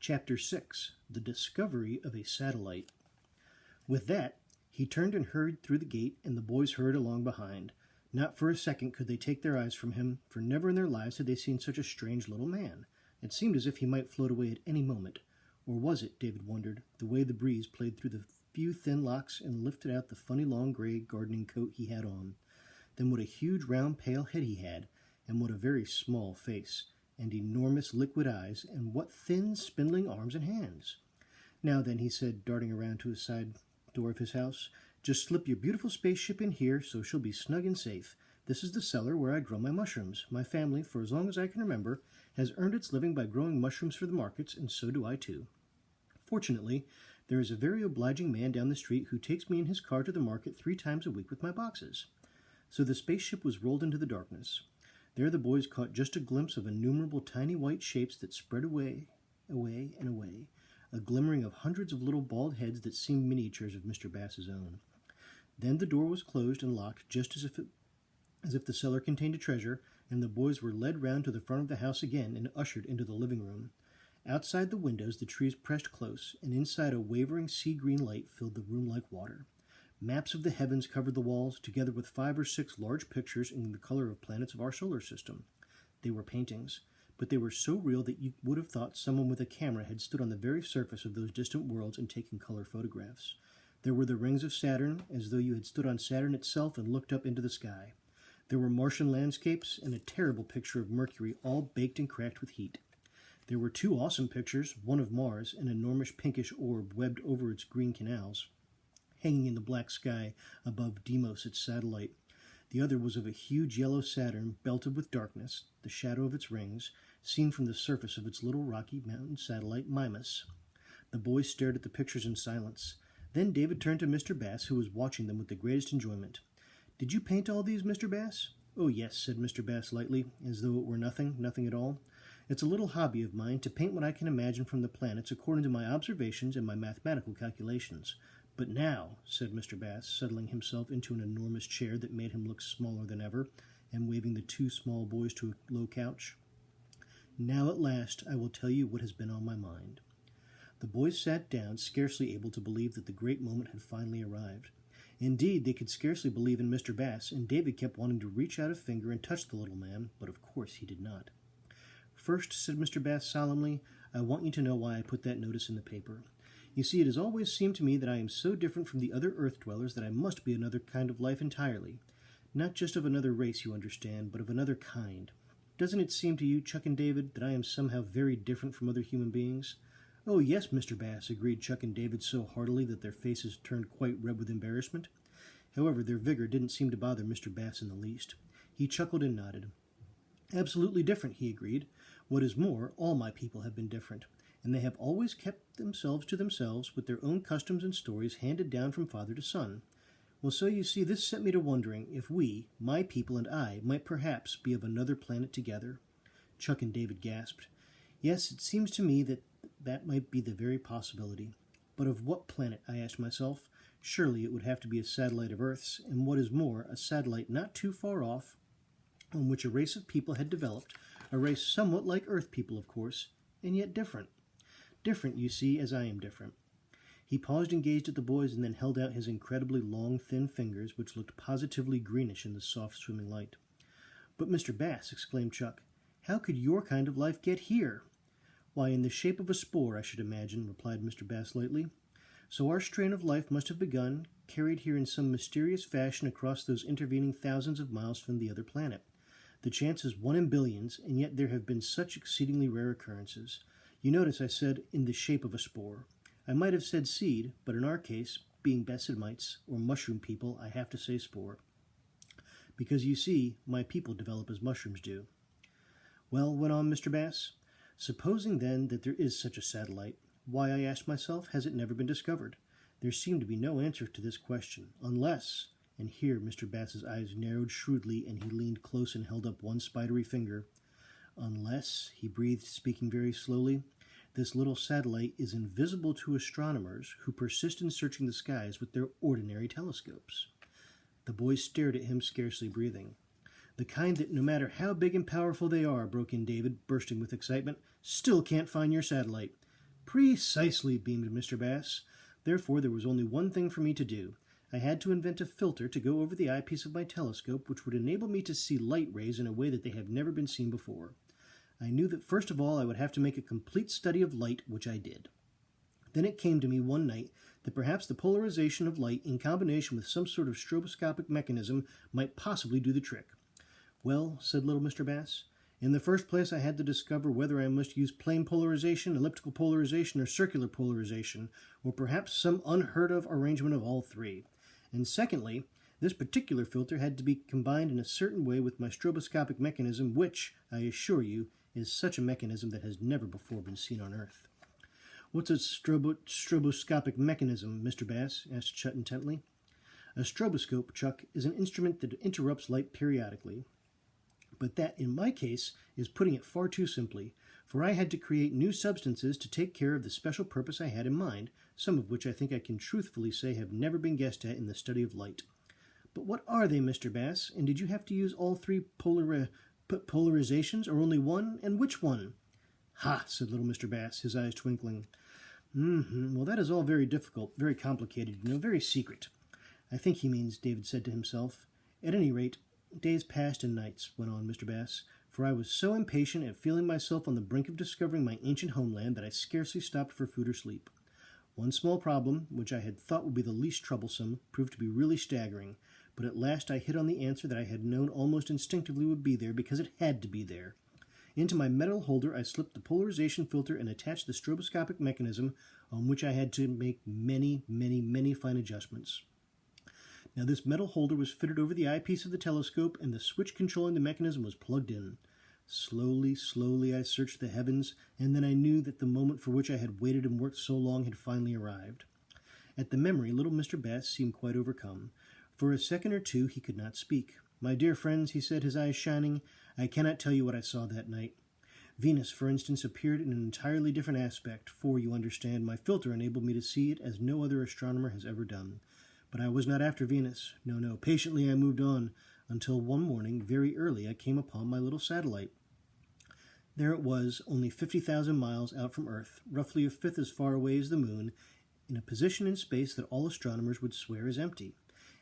Chapter 6. The Discovery of a Satellite. With that, he turned and hurried through the gate, and the boys hurried along behind. Not for a second could they take their eyes from him, for never in their lives had they seen such a strange little man. It seemed as if he might float away at any moment. Or was it, David wondered, the way the breeze played through the few thin locks and lifted out the funny long gray gardening coat he had on? Then what a huge round pale head he had, and what a very small face, and enormous liquid eyes, and what thin spindling arms and hands. Now then, he said, darting around to his side door of his house, just slip your beautiful spaceship in here so she'll be snug and safe. This is the cellar where I grow my mushrooms. My family, for as long as I can remember, has earned its living by growing mushrooms for the markets, and so do I too. Fortunately, there is a very obliging man down the street who takes me in his car to the market 3 times a week with my boxes. So the spaceship was rolled into the darkness. There the boys caught just a glimpse of innumerable tiny white shapes that spread away, and away, a glimmering of hundreds of little bald heads that seemed miniatures of Mr. Bass's own. Then the door was closed and locked just as if the cellar contained a treasure, and the boys were led round to the front of the house again and ushered into the living room. Outside the windows the trees pressed close, and inside a wavering sea-green light filled the room like water. Maps of the heavens covered the walls, together with 5 or 6 large pictures in the color of planets of our solar system. They were paintings, but they were so real that you would have thought someone with a camera had stood on the very surface of those distant worlds and taken color photographs. There were the rings of Saturn, as though you had stood on Saturn itself and looked up into the sky. There were Martian landscapes and a terrible picture of Mercury, all baked and cracked with heat. There were 2 awesome pictures, one of Mars, an enormous pinkish orb webbed over its green canals, hanging in the black sky above Deimos, its satellite. The other was of a huge yellow Saturn, belted with darkness, the shadow of its rings, seen from the surface of its little rocky mountain satellite, Mimas. The boys stared at the pictures in silence. Then David turned to Mr. Bass, who was watching them with the greatest enjoyment. "Did you paint all these, Mr. Bass?" "Oh, yes," said Mr. Bass lightly, as though it were nothing at all. "It's a little hobby of mine to paint what I can imagine from the planets according to my observations and my mathematical calculations. But now," said Mr. Bass, settling himself into an enormous chair that made him look smaller than ever, and waving the 2 small boys to a low couch, "now at last I will tell you what has been on my mind." The boys sat down, scarcely able to believe that the great moment had finally arrived. Indeed, they could scarcely believe in Mr. Bass, and David kept wanting to reach out a finger and touch the little man, but of course he did not. "First," said Mr. Bass solemnly, "I want you to know why I put that notice in the paper. You see, it has always seemed to me that I am so different from the other earth-dwellers that I must be another kind of life entirely. Not just of another race, you understand, but of another kind. Doesn't it seem to you, Chuck and David, that I am somehow very different from other human beings?" "Oh, yes, Mr. Bass," agreed Chuck and David so heartily that their faces turned quite red with embarrassment. However, their vigor didn't seem to bother Mr. Bass in the least. He chuckled and nodded. "Absolutely different," he agreed. "What is more, all my people have been different, and they have always kept themselves to themselves with their own customs and stories handed down from father to son. Well, so you see, this set me to wondering if we, my people and I, might perhaps be of another planet together." Chuck and David gasped. "Yes, it seems to me that might be the very possibility. But of what planet, I asked myself. Surely it would have to be a satellite of Earth's, and what is more, a satellite not too far off, on which a race of people had developed, a race somewhat like Earth people, of course, and yet different. Different, you see, as I am different." He paused and gazed at the boys, and then held out his incredibly long, thin fingers, which looked positively greenish in the soft swimming light. "But, Mr. Bass," exclaimed Chuck, "how could your kind of life get here?" "Why, in the shape of a spore, I should imagine," replied Mr. Bass lightly. "So our strain of life must have begun, carried here in some mysterious fashion across those intervening thousands of miles from the other planet. The chance is 1 in billions, and yet there have been such exceedingly rare occurrences. You notice I said in the shape of a spore. I might have said seed, but in our case, being Bassomites, or mushroom people, I have to say spore. Because, you see, my people develop as mushrooms do." "Well," went on Mr. Bass, "supposing then that there is such a satellite, why, I asked myself, has it never been discovered? There seemed to be no answer to this question, unless," and here Mr. Bass's eyes narrowed shrewdly and he leaned close and held up one spidery finger, "unless," he breathed, speaking very slowly, "this little satellite is invisible to astronomers who persist in searching the skies with their ordinary telescopes." The boys stared at him, scarcely breathing. "The kind that, no matter how big and powerful they are," broke in David, bursting with excitement, "still can't find your satellite." Precisely, beamed Mr. Bass. Therefore, there was only one thing for me to do. I had to invent a filter to go over the eyepiece of my telescope which would enable me to see light rays in a way that they have never been seen before. I knew that first of all I would have to make a complete study of light, which I did. Then it came to me one night that perhaps the polarization of light in combination with some sort of stroboscopic mechanism might possibly do the trick. Well, said little Mr. Bass, in the first place I had to discover whether I must use plane polarization, elliptical polarization, or circular polarization, or perhaps some unheard-of arrangement of all three. And secondly, this particular filter had to be combined in a certain way with my stroboscopic mechanism, which, I assure you, is such a mechanism that has never before been seen on Earth. What's a stroboscopic mechanism, Mr. Bass? Asked Chet intently. A stroboscope, Chuck, is an instrument that interrupts light periodically. But that, in my case, is putting it far too simply, for I had to create new substances to take care of the special purpose I had in mind, some of which I think I can truthfully say have never been guessed at in the study of light. But what are they, Mr. Bass, and did you have to use all three polarizations, or only one, and which one? Ha, said little Mr. Bass, his eyes twinkling. Well, that is all very difficult, very complicated, very secret. I think he means, David said to himself. At any rate, days passed and nights, went on Mr. Bass, for I was so impatient at feeling myself on the brink of discovering my ancient homeland that I scarcely stopped for food or sleep. One small problem, which I had thought would be the least troublesome, proved to be really staggering, but at last I hit on the answer that I had known almost instinctively would be there because it had to be there. Into my metal holder I slipped the polarization filter and attached the stroboscopic mechanism, on which I had to make many, many, many fine adjustments. Now this metal holder was fitted over the eyepiece of the telescope, and the switch controlling the mechanism was plugged in. Slowly, slowly I searched the heavens, and then I knew that the moment for which I had waited and worked so long had finally arrived. At the memory, little Mr. Bass seemed quite overcome. For a second or two he could not speak. My dear friends, he said, his eyes shining, I cannot tell you what I saw that night. Venus, for instance, appeared in an entirely different aspect, for, you understand, my filter enabled me to see it as no other astronomer has ever done. But I was not after Venus. No, patiently I moved on, until one morning, very early, I came upon my little satellite. There it was, only 50,000 miles out from Earth, roughly a fifth as far away as the moon, in a position in space that all astronomers would swear is empty.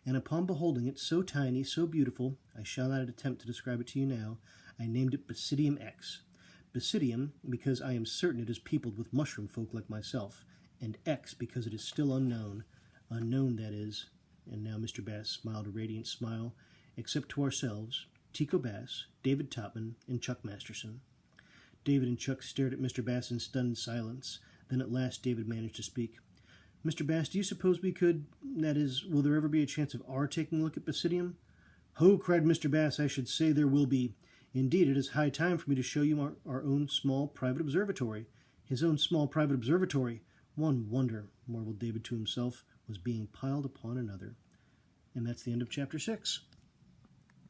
And upon beholding it, so tiny, so beautiful, I shall not attempt to describe it to you now, I named it Basidium X. Basidium, because I am certain it is peopled with mushroom folk like myself, and X because it is still unknown, that is, and now Mr. Bass smiled a radiant smile, except to ourselves, Tycho Bass, David Topman, and Chuck Masterson. David and Chuck stared at Mr. Bass in stunned silence. Then at last David managed to speak. Mr. Bass, do you suppose we could, that is, will there ever be a chance of our taking a look at Basidium? Ho, cried Mr. Bass, I should say there will be. Indeed, it is high time for me to show you our own small private observatory. His own small private observatory. One wonder, marveled David to himself, was being piled upon another. And that's the end of Chapter 6.